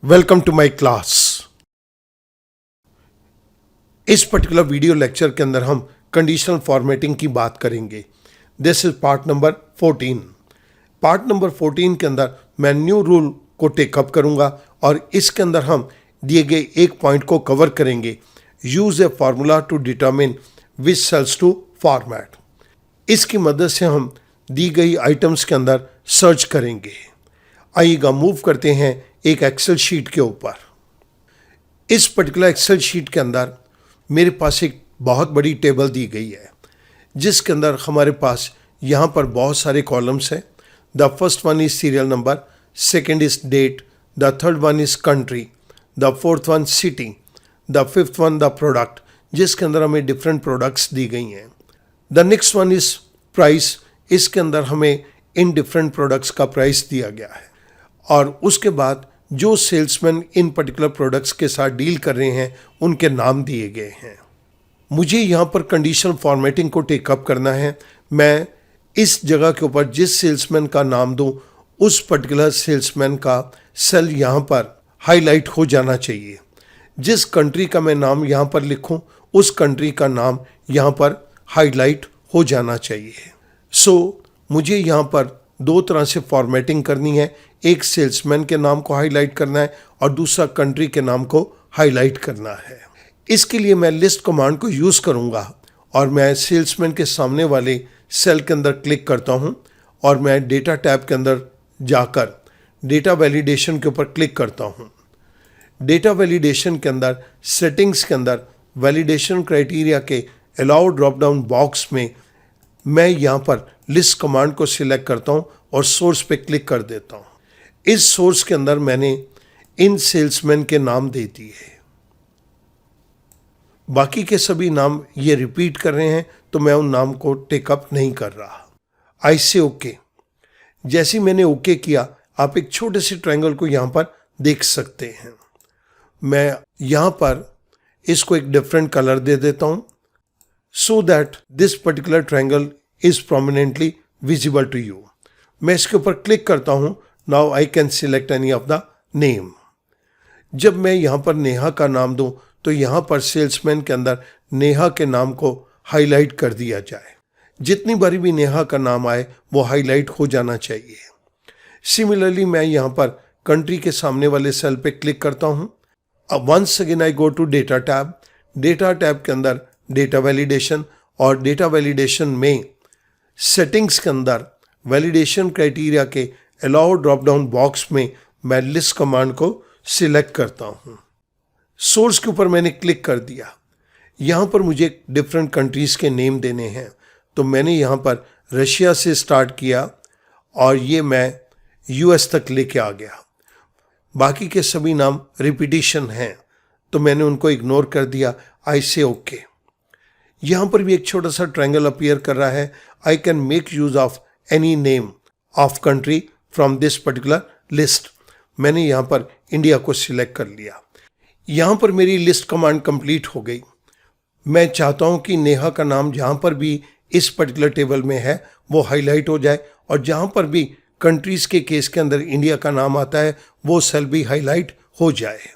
Welcome to my class. इस particular video lecture के अंदर हम कंडीशनल फॉर्मेटिंग की बात करेंगे। This is part number 14। Part number 14 के अंदर मैं न्यू रूल को टेकअप करूंगा और इसके अंदर हम दिए गए एक पॉइंट को कवर करेंगे। Use a formula to determine which cells to format. इसकी मदद से हम दी गई आइटम्स के अंदर सर्च करेंगे। आइएगा मूव करते हैं एक एक्सेल शीट के ऊपर। इस पर्टिकुलर एक्सेल शीट के अंदर मेरे पास एक बहुत बड़ी टेबल दी गई है, जिसके अंदर हमारे पास यहाँ पर बहुत सारे कॉलम्स हैं। The first one is serial number, second is date, the third one is country, the fourth one city, the fifth one the product, जिसके अंदर हमें डिफरेंट प्रोडक्ट्स दी गई हैं। The next one is price, इसके अंदर हमें इन डिफरेंट प्रोडक्ट्स का प्राइस दिया गया है। और उसके बाद जो सेल्समैन इन पर्टिकुलर प्रोडक्ट्स के साथ डील कर रहे हैं उनके नाम दिए गए हैं। मुझे यहाँ पर कंडीशनल फॉर्मेटिंग को टेकअप करना है। मैं इस जगह के ऊपर जिस सेल्समैन का नाम दूँ उस पर्टिकुलर सेल्समैन का सेल यहाँ पर हाईलाइट हो जाना चाहिए। जिस कंट्री का मैं नाम यहाँ पर लिखूँ उस कंट्री का नाम यहाँ पर हाईलाइट हो जाना चाहिए। मुझे यहाँ पर दो तरह से फॉर्मेटिंग करनी है। एक सेल्समैन के नाम को हाईलाइट करना है और दूसरा कंट्री के नाम को हाईलाइट करना है। इसके लिए मैं लिस्ट कमांड को यूज़ करूँगा और मैं सेल्समैन के सामने वाले सेल के अंदर क्लिक करता हूँ और मैं डेटा टैब के अंदर जाकर डेटा वैलिडेशन के ऊपर क्लिक करता हूँ। डेटा वैलिडेशन के अंदर सेटिंग्स के अंदर वैलिडेशन क्राइटेरिया के अलाउ ड्रॉप डाउन बॉक्स में मैं यहाँ पर लिस्ट कमांड को सिलेक्ट करता हूँ और सोर्स पे क्लिक कर देता हूँ। इस सोर्स के अंदर मैंने इन सेल्समैन के नाम दे दिए। बाकी के सभी नाम ये रिपीट कर रहे हैं तो मैं उन नाम को टेकअप नहीं कर रहा। आई से ओके। जैसे मैंने ओके किया आप एक छोटे से ट्रायंगल को यहाँ पर देख सकते हैं। मैं यहाँ पर इसको एक डिफरेंट कलर दे देता हूँ so that this particular triangle is prominently visible to you. मैं इसके ऊपर क्लिक करता हूँ। Now I can select any of the name. जब मैं यहाँ पर नेहा का नाम दूँ तो यहाँ पर सेल्समैन के अंदर नेहा के नाम को हाईलाइट कर दिया जाए। जितनी बारी भी नेहा का नाम आए वो हाईलाइट हो जाना चाहिए। सिमिलरली मैं यहाँ पर कंट्री के सामने वाले सेल पे क्लिक करता हूँ। अब once again I go to data tab. Data tab के अंदर डेटा वैलिडेशन और डेटा वैलिडेशन में सेटिंग्स के अंदर वैलिडेशन क्राइटेरिया के अलाउ ड्रॉप डाउन बॉक्स में मैं लिस्ट कमांड को सिलेक्ट करता हूँ। सोर्स के ऊपर मैंने क्लिक कर दिया। यहाँ पर मुझे डिफरेंट कंट्रीज़ के नेम देने हैं तो मैंने यहाँ पर रशिया से स्टार्ट किया और ये मैं यूएस तक लेके आ गया। बाकी के सभी नाम रिपीटिशन हैं तो मैंने उनको इग्नोर कर दिया। आई से ओके। यहाँ पर भी एक छोटा सा ट्रायंगल अपीयर कर रहा है। I can make use of any name of country from this particular list. मैंने यहाँ पर इंडिया को सिलेक्ट कर लिया। यहाँ पर मेरी लिस्ट कमांड कंप्लीट हो गई। मैं चाहता हूँ कि नेहा का नाम जहाँ पर भी इस पर्टिकुलर टेबल में है वो हाईलाइट हो जाए और जहाँ पर भी कंट्रीज़ के केस के अंदर इंडिया का नाम आता है वो सेल भी हाईलाइट हो जाए।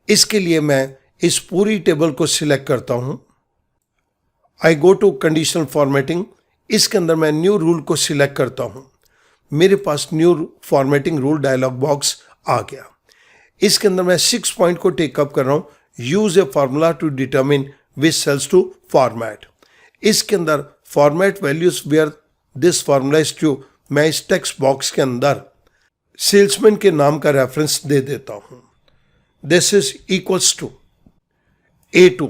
इसके लिए मैं इस पूरी टेबल को सिलेक्ट करता हूँ। आई गो टू कंडीशनल फॉर्मेटिंग। इसके अंदर मैं न्यू रूल को सिलेक्ट करता हूँ। मेरे पास new formatting rule dialog box आ गया। इसके अंदर मैं 6 पॉइंट को टेकअप कर रहा हूँ। Use a formula to determine which cells to format. इसके अंदर format values where this formula is true. मैं इस टेक्स्ट बॉक्स के अंदर सेल्समैन के नाम का रेफरेंस दे देता हूँ। This is equals to A2।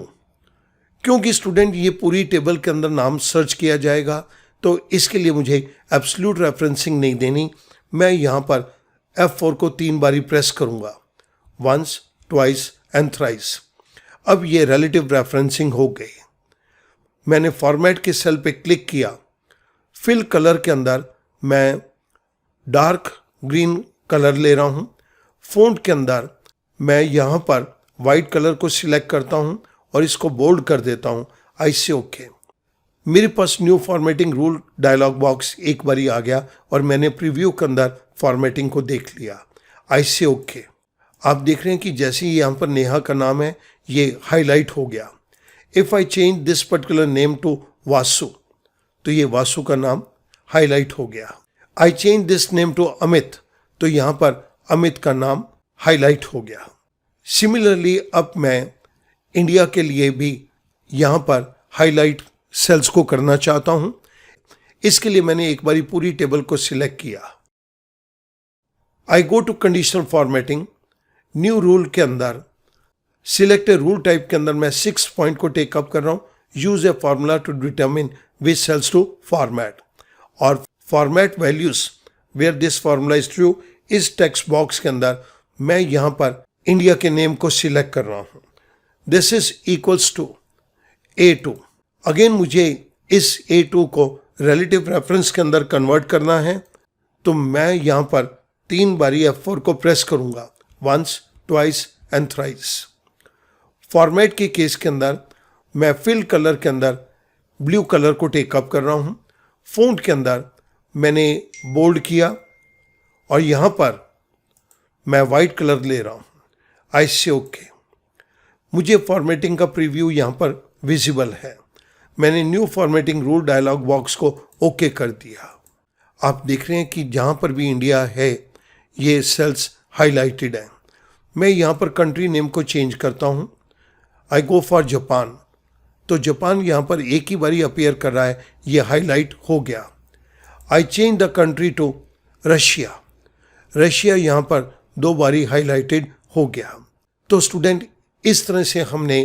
क्योंकि स्टूडेंट ये पूरी टेबल के अंदर नाम सर्च किया जाएगा तो इसके लिए मुझे एब्सोल्यूट रेफरेंसिंग नहीं देनी। मैं यहाँ पर F4 को 3 बारी प्रेस करूँगा। Once, twice and thrice. अब ये रिलेटिव रेफरेंसिंग हो गई। मैंने फॉर्मेट के सेल पे क्लिक किया। फिल कलर के अंदर मैं डार्क ग्रीन कलर ले रहा हूँ। फ़ॉन्ट के अंदर मैं यहाँ पर वाइट कलर को सिलेक्ट करता हूँ और इसको बोल्ड कर देता हूँ। आई से ओके। मेरे पास new formatting rule dialog box एक बारी आ गया और मैंने प्रीव्यू के अंदर फॉर्मेटिंग को देख लिया। आई से ओके। आप देख रहे हैं कि जैसे ही यहाँ पर नेहा का नाम है ये हाईलाइट हो गया। If I change this particular name to Vasu, तो ये वासु का नाम हाईलाइट हो गया। I change this name to Amit, तो यहाँ पर अमित का नाम हाईलाइट हो गया। सिमिलरली अब मैं इंडिया के लिए भी यहाँ पर हाईलाइट सेल्स को करना चाहता हूँ। इसके लिए मैंने एक बारी पूरी टेबल को सिलेक्ट किया। I go to conditional formatting, new rule के अंदर सिलेक्ट ए रूल टाइप के अंदर मैं 6 पॉइंट को टेक अप कर रहा हूँ। Use a formula to determine which cells to format, और format values where this formula is true, इस टेक्स्ट बॉक्स के अंदर मैं यहाँ पर इंडिया के नेम को सिलेक्ट कर रहा हूँ। This is equals to A2। Again मुझे इस A2 को रिलेटिव रेफरेंस के अंदर कन्वर्ट करना है, तो मैं यहाँ पर 3 बारी F4 को प्रेस करूँगा, once, twice and thrice. Format के केस के अंदर मैं फिल कलर के अंदर ब्लू कलर को टेकअप कर रहा हूँ। फ़ॉन्ट के अंदर मैंने बोल्ड किया और यहाँ पर मैं वाइट कलर ले रहा हूँ। आई से ओके। मुझे फॉर्मेटिंग का प्रीव्यू यहाँ पर विजिबल है। मैंने new formatting rule dialog box को ओके कर दिया। आप देख रहे हैं कि जहाँ पर भी इंडिया है ये सेल्स हाईलाइटेड हैं। मैं यहाँ पर कंट्री नेम को चेंज करता हूँ। आई गो फॉर जापान, तो जापान यहाँ पर एक ही बारी अपीयर कर रहा है, ये हाईलाइट हो गया। I change the country to Russia, Russia यहाँ पर 2 बारी हाईलाइटेड हो गया। तो स्टूडेंट इस तरह से हमने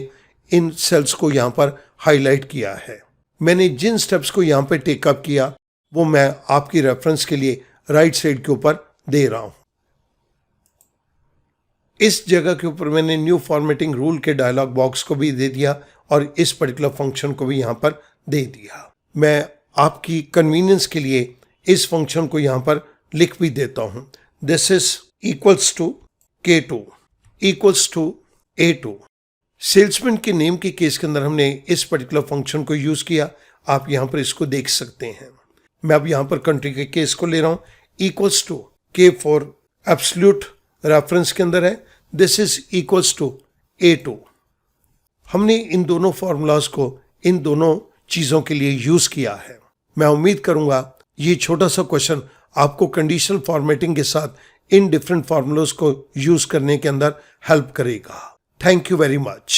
इन सेल्स को यहाँ पर हाईलाइट किया है। मैंने जिन स्टेप्स को यहाँ पे टेकअप किया वो मैं आपकी रेफरेंस के लिए राइट साइड के ऊपर दे रहा हूँ। इस जगह के ऊपर मैंने न्यू फॉर्मेटिंग रूल के डायलॉग बॉक्स को भी दे दिया और इस पर्टिकुलर फंक्शन को भी यहाँ पर दे दिया। मैं आपकी कन्वीनियंस के लिए इस फंक्शन को यहाँ पर लिख भी देता हूँ। This is equals to K2 equals to A2। Salesman के नेम के केस के अंदर हमने इस पर्टिकुलर फंक्शन को यूज़ किया। आप यहाँ पर इसको देख सकते हैं। मैं अब यहाँ पर कंट्री के केस को ले रहा हूँ। Equals to K for absolute reference के अंदर है। This is equals to A2। हमने इन दोनों फार्मूलाज को इन दोनों चीज़ों के लिए यूज़ किया है। मैं उम्मीद करूँगा ये छोटा सा क्वेश्चन आपको कंडीशनल फॉर्मेटिंग के साथ इन डिफरेंट फार्मूलाज को यूज़ करने के अंदर हेल्प करेगा। Thank you very much.